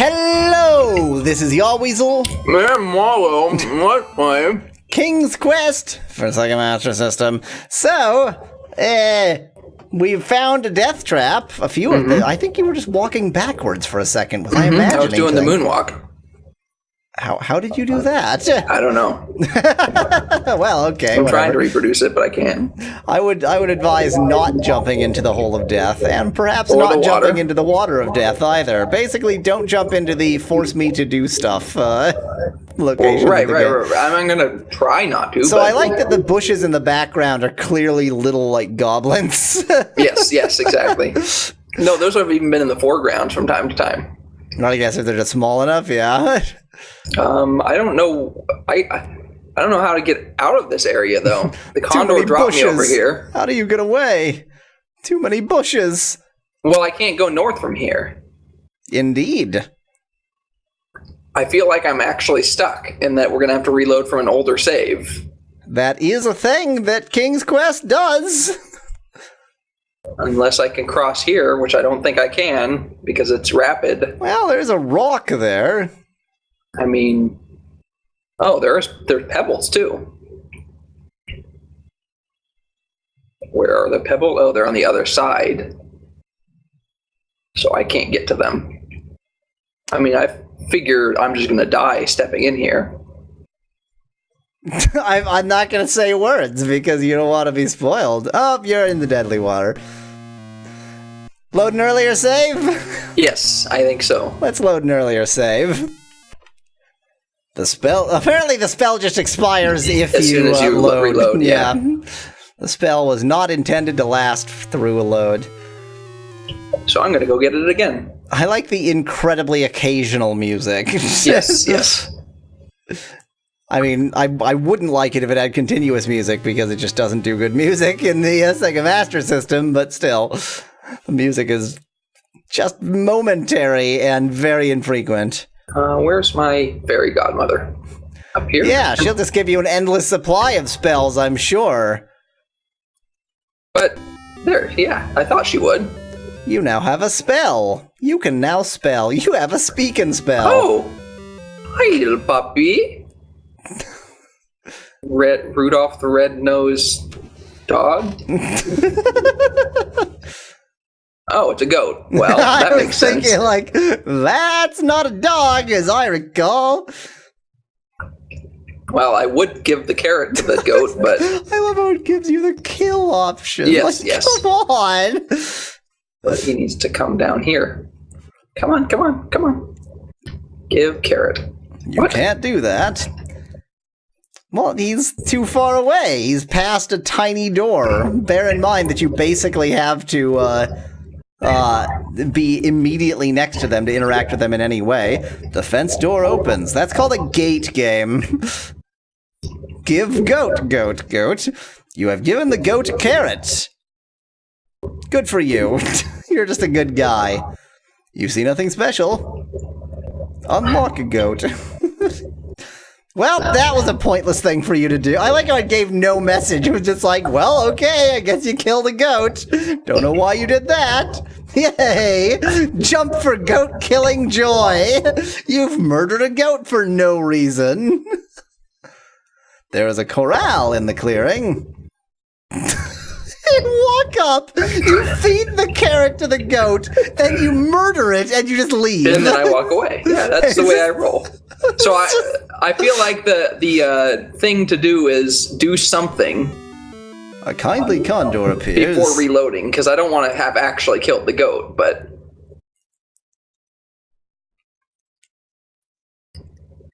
Hello! This is your Weasel. Man, Mallow, what play? King's Quest for Sega Master System. So, we found a death trap. A few of them. I think you were just walking backwards for a second. Was I imagining? I was doing the moonwalk. How did you do that? I don't know. Well, okay. I'm trying to reproduce it, but I can't. I would advise not jumping into the hole of death, and perhaps not jumping into the water of death either. Basically, don't jump into the force me to do stuff location. Right. I'm gonna try not to. So I like that the bushes in the background are clearly little like goblins. Yes, exactly. No, those have even been in the foreground from time to time. I guess if they're just small enough, yeah. I don't know. I don't know how to get out of this area though. The condor dropped me over here. How do you get away? Too many bushes. Well, I can't go north from here. Indeed. I feel like I'm actually stuck and that we're gonna have to reload from an older save. That is a thing that King's Quest does. Unless I can cross here, which I don't think I can because it's rapid. Well, there's a rock there. I mean, oh, there's pebbles too. Where are the pebbles? Oh, they're on the other side. So I can't get to them. I mean, I figured I'm just going to die stepping in here. I'm not going to say words because you don't want to be spoiled. Oh, you're in the deadly water. Load an earlier save? Yes, I think so. Let's load an earlier save. Apparently the spell just expires if as soon as you reload. Yeah. The spell was not intended to last through a load. So I'm going to go get it again. I like the incredibly occasional music. Yes. I mean, I wouldn't like it if it had continuous music because it just doesn't do good music in the Sega Master System, but still, the music is just momentary and very infrequent. Where's my fairy godmother? Up here? Yeah, she'll just give you an endless supply of spells, I'm sure. But, there, yeah, I thought she would. You now have a spell. You can now spell. You have a speaking spell. Oh! Hi, little puppy. Rudolph the Red-Nosed Dog? Oh, it's a goat. Well, that makes sense. I was thinking, like, that's not a dog, as I recall. Well, I would give the carrot to the goat, but... I love how it gives you the kill option. Yes, like, yes. Come on! But he needs to come down here. Come on. Give carrot. You can't do that. Well, he's too far away. He's past a tiny door. Bear in mind that you basically have to, be immediately next to them to interact with them in any way. The fence door opens. That's called a gate game. Give goat. You have given the goat a carrot. Good for you. You're just a good guy. You see nothing special. Unlock a goat. Well, that was a pointless thing for you to do. I like how it gave no message. It was just like, well, okay, I guess you killed a goat. Don't know why you did that. Yay! Jump for goat killing joy. You've murdered a goat for no reason. There is a corral in the clearing. You walk up, you feed the carrot to the goat, then you murder it, and you just leave. And then I walk away. Yeah, that's the way I roll. So I feel like the thing to do is do something. A kindly condor appears. Before reloading, because I don't want to have actually killed the goat, but...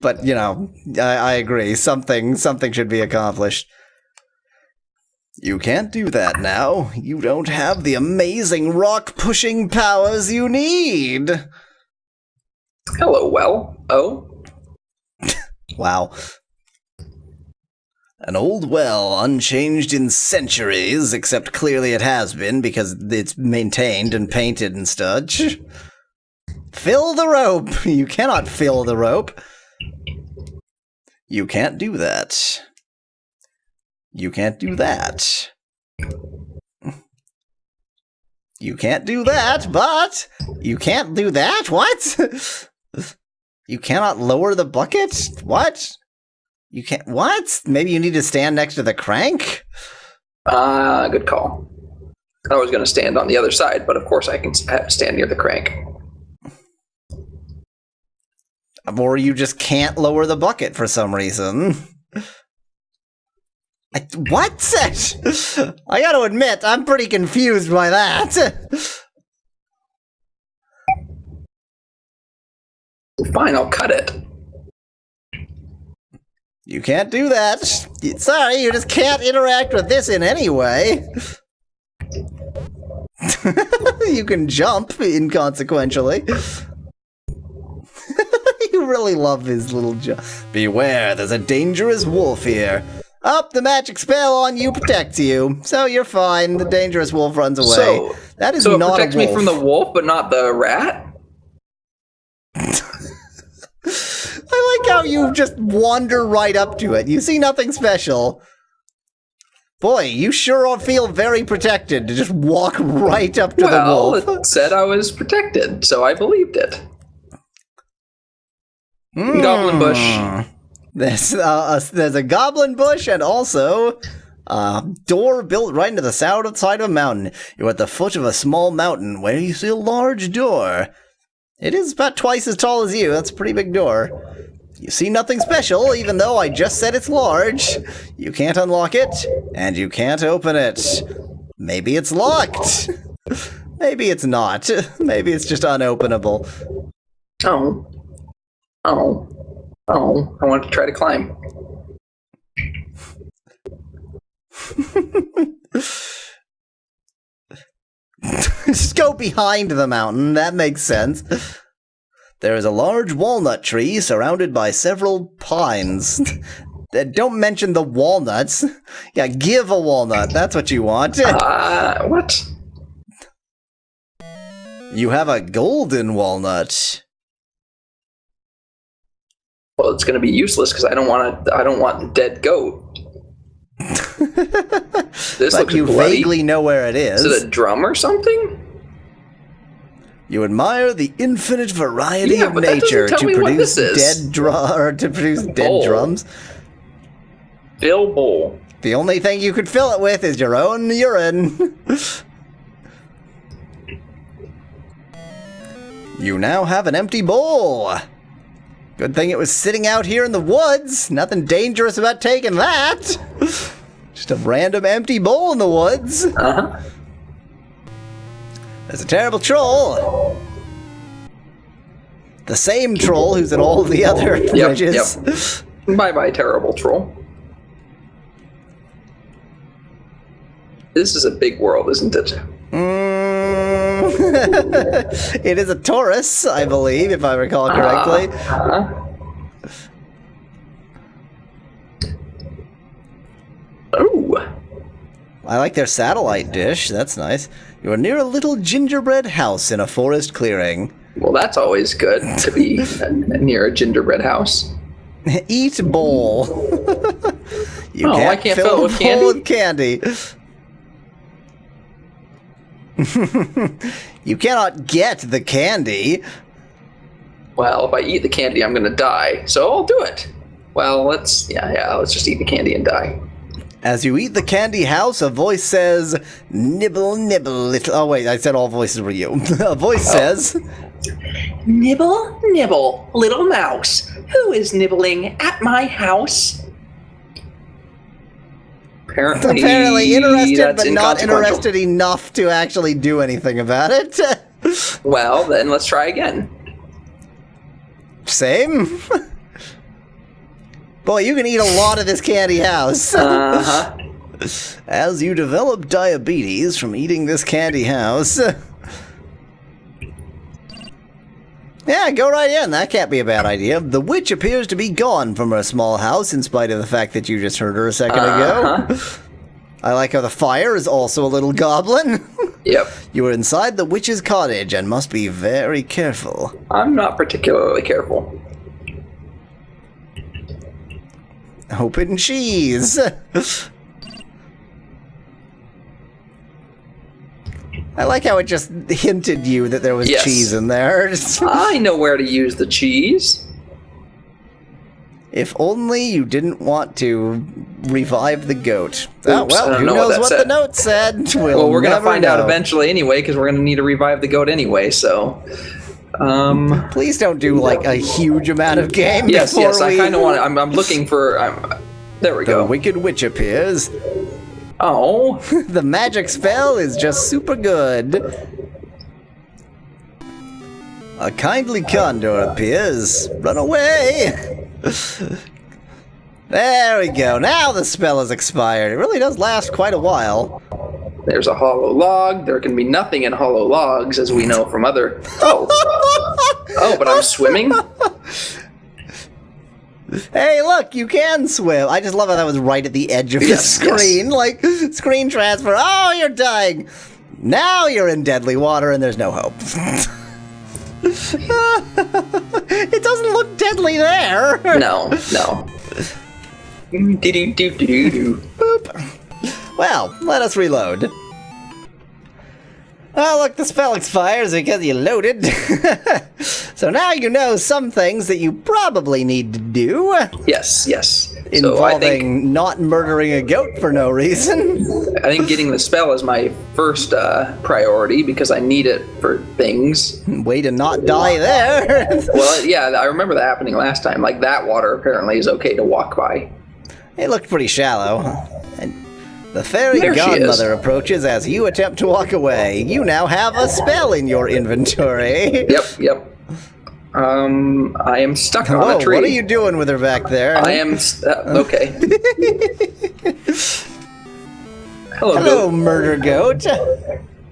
But, you know, I agree. Something should be accomplished. You can't do that now. You don't have the amazing rock-pushing powers you need. Hello, well. Oh? Wow. An old well, unchanged in centuries, except clearly it has been because it's maintained and painted and such. Fill the rope. You cannot fill the rope. You can't do that. You can't do that. You can't do that, but you can't do that? What? You cannot lower the bucket? What? You can't... What? Maybe you need to stand next to the crank? Good call. I was going to stand on the other side, but of course I can stand near the crank. Or you just can't lower the bucket for some reason. What? I gotta admit, I'm pretty confused by that. Fine, I'll cut it. You can't do that. Sorry, you just can't interact with this in any way. You can jump inconsequentially. You really love his little jump. Beware, there's a dangerous wolf here. Up, the magic spell on you protects you, so you're fine. The dangerous wolf runs away. So that is so not it protects a wolf. me from the wolf, but not the rat? I like how you just wander right up to it. You see nothing special. Boy, you sure feel very protected to just walk right up to the wolf. Well, it said I was protected, so I believed it. Goblin bush. There's a goblin bush and also a door built right into the side of a mountain. You're at the foot of a small mountain where you see a large door. It is about twice as tall as you. That's a pretty big door. You see nothing special, even though I just said it's large. You can't unlock it, and you can't open it. Maybe it's locked. Maybe it's not. Maybe it's just unopenable. Oh. I want to try to climb. Just go behind the mountain. That makes sense. There is a large walnut tree surrounded by several pines. Don't mention the walnuts. Yeah, give a walnut. That's what you want. What? You have a golden walnut. Well, it's going to be useless because I don't want the dead goat. This but looks you bloody. vaguely know where it is. Is it a drum or something? You admire the infinite variety of but that nature doesn't tell to me what produce this is. dead drums. Fill bowl. The only thing you could fill it with is your own urine. You now have an empty bowl. Good thing it was sitting out here in the woods. Nothing dangerous about taking that. Just a random empty bowl in the woods. Uh-huh. There's a terrible troll. The same troll who's in all the other bridges. Yep. Bye-bye, terrible troll. This is a big world, isn't it? It is a Taurus, I believe, if I recall correctly. Oh. I like their satellite dish. That's nice. You are near a little gingerbread house in a forest clearing. Well, that's always good to be near a gingerbread house. Eat bowl. You I can't fill it with candy? You cannot get the candy. Well, if I eat the candy, I'm going to die. So I'll do it. Well, let's just eat the candy and die. As you eat the candy house, a voice says, "Nibble, nibble, little..." Oh, wait, I said all voices were you. A voice says, "Nibble, nibble, little mouse. Who is nibbling at my house?" Apparently interested, but not interested enough to actually do anything about it. Well, then let's try again. Same. Boy, you can eat a lot of this candy house. Uh-huh. As you develop diabetes from eating this candy house. Yeah, go right in. That can't be a bad idea. The witch appears to be gone from her small house, in spite of the fact that you just heard her a second ago. I like how the fire is also a little goblin. Yep. You are inside the witch's cottage and must be very careful. I'm not particularly careful. Open cheese. I like how it just hinted you that there was cheese in there. I know where to use the cheese. If only you didn't want to revive the goat. Oh, Oops, I well, don't who know knows what that what the said. note said? Well, we're going to never find out know. eventually anyway, because we're going to need to revive the goat anyway, so... Please don't do, like, a huge amount of game Yes, before yes, I we... kind of want to... I'm looking for... there we The go. Wicked Witch appears. Oh, The magic spell is just super good. A kindly condor appears. Run away! There we go. Now the spell has expired. It really does last quite a while. there's a hollow log. There can be nothing in hollow logs, as we know from other... Oh. Oh, but I'm swimming? Hey, look, you can swim. I just love how that was right at the edge of the Yes, screen. Like, screen transfer. Oh, you're dying. Now you're in deadly water and there's no hope. It doesn't look deadly there. No, no. Do-do-do-do-do-do. Boop. Well, let us reload. Oh, look, the spell expires because you loaded. So now you know some things that you probably need to do. Yes, yes. Involving So I think not murdering a goat for no reason. getting the spell is my first priority because I need it for things. Way to not die there. Well, yeah, I remember that happening last time. Like, that water apparently is okay to walk by. It looked pretty shallow. And the fairy There she is. godmother approaches as you attempt to walk away. You now have a spell in your inventory. Yep, yep. I am stuck on Whoa, a tree. what are you doing with her back there? I am... okay. Hello, Hello, goat. murder goat.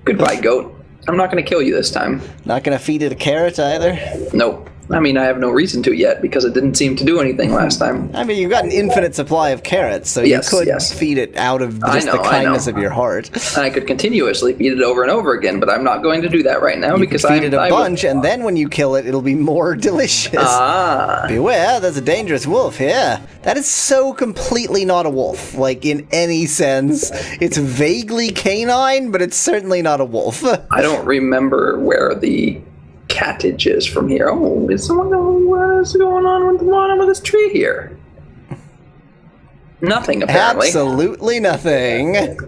Goodbye, goat. I'm not going to kill you this time. Not gonna feed it a carrot either. Nope. I mean, I have no reason to yet because it didn't seem to do anything last time. I mean, you've got an infinite supply of carrots, so Yes, you could yes. feed it out of I just know, the I kindness know. of your heart. And I could continuously feed it over and over again, but I'm not going to do that right now You because could feed it a I bunch, and then when you kill it, it'll be more delicious. Ah. Beware, there's a dangerous wolf here. That is so completely not a wolf, like in any sense. It's vaguely canine, but it's certainly not a wolf. I don't remember where the cattage is from here. Oh, is someone know what is going on with the bottom of this tree here? Nothing, apparently. Absolutely nothing.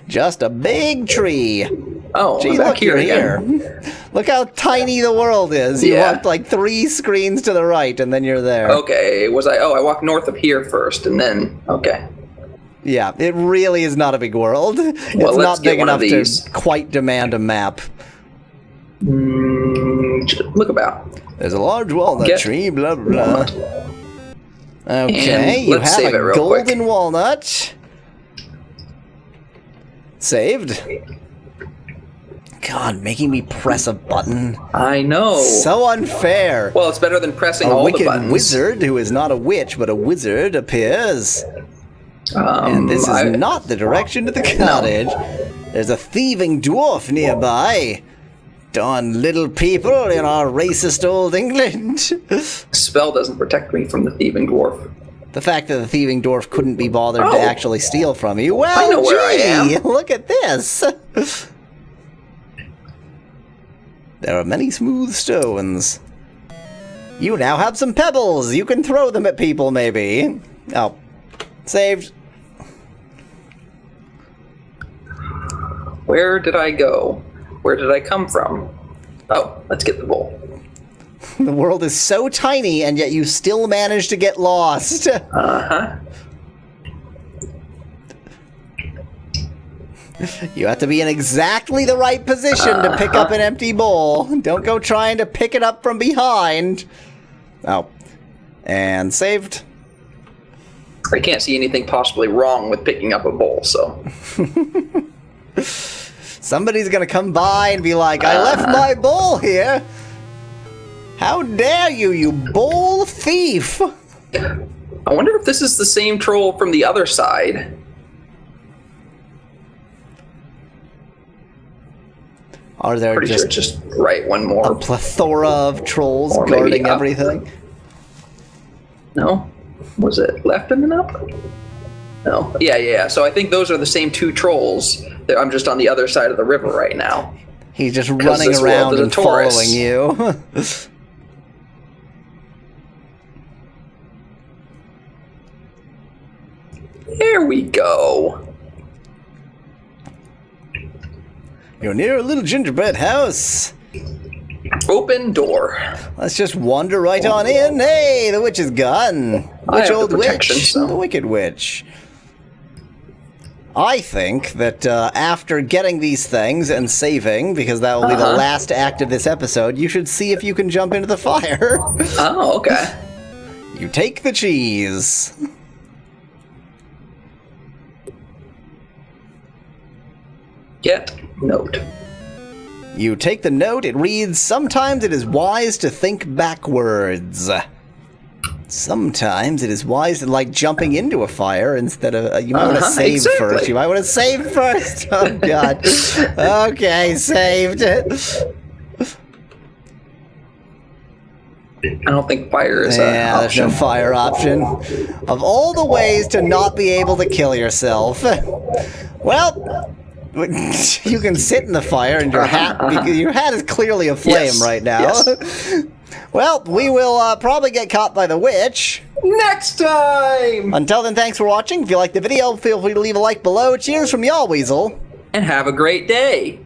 Just a big tree. Oh, Gee, I'm back look, here you're again. here. Look how tiny the world is. You Yeah. walked like 3 screens to the right, and then you're there. Okay, was I... Oh, I walked north of here first, and then... Okay. Yeah, it really is not a big world. It's let's not get big one of enough to these. quite demand a map. Look about. There's a large walnut Get tree, blah, blah. Okay, And you let's have save it a real golden quick. walnut. Saved. God, making me press a button. I know. So unfair. Well, it's better than pressing A all the wicked buttons. wizard, who is not a witch, but a wizard, appears. And this is I- not the direction to the cottage. There's a thieving dwarf nearby. Darn little people in our racist old England. Spell doesn't protect me from the thieving dwarf. The fact that the thieving dwarf couldn't be bothered to Oh. actually steal from you. Well, I know where I am. Look at this. There are many smooth stones. You now have some pebbles. You can throw them at people, maybe. Oh. Saved. Where did I go? Where did I come from? Oh, let's get the bowl. The world is so tiny, and yet you still manage to get lost. Uh-huh. You have to be in exactly the right position to pick up an empty bowl. Don't go trying to pick it up from behind. Oh. And saved. I can't see anything possibly wrong with picking up a bowl, so... Somebody's gonna come by and be like, I left my bowl here. How dare you, you bowl thief. I wonder if this is the same troll from the other side. Are there Pretty sure just it's just right one a more. plethora of trolls Or maybe guarding up. everything? No? Was it left and then up? No. Yeah. So I think those are the same 2 trolls. I'm just on the other side of the river right now. He's just running this world around is a and Taurus. following you. There we go. You're near a little gingerbread house. Open door. Let's just wander right on in. Hey, the witch is gone. I Which have the old protection, witch? so- The wicked witch. I think that after getting these things and saving, because that will be the last act of this episode, you should see if you can jump into the fire. Oh, okay. You take the cheese. Get note. You take the note, it reads, "Sometimes it is wise to think backwards." Sometimes it is wise to like jumping into a fire instead of... you might want to save exactly. first. You might want to save first. Oh, God. Okay, saved. I don't think fire is an Yeah, there's no option. fire option. Of all the ways to not be able to kill yourself, well, you can sit in the fire and your hat, because your hat is clearly aflame Yes, right now. yes. Well, we will probably get caught by the witch. Next time! Until then, thanks for watching. If you liked the video, feel free to leave a like below. Cheers from y'all, Weasel. And have a great day.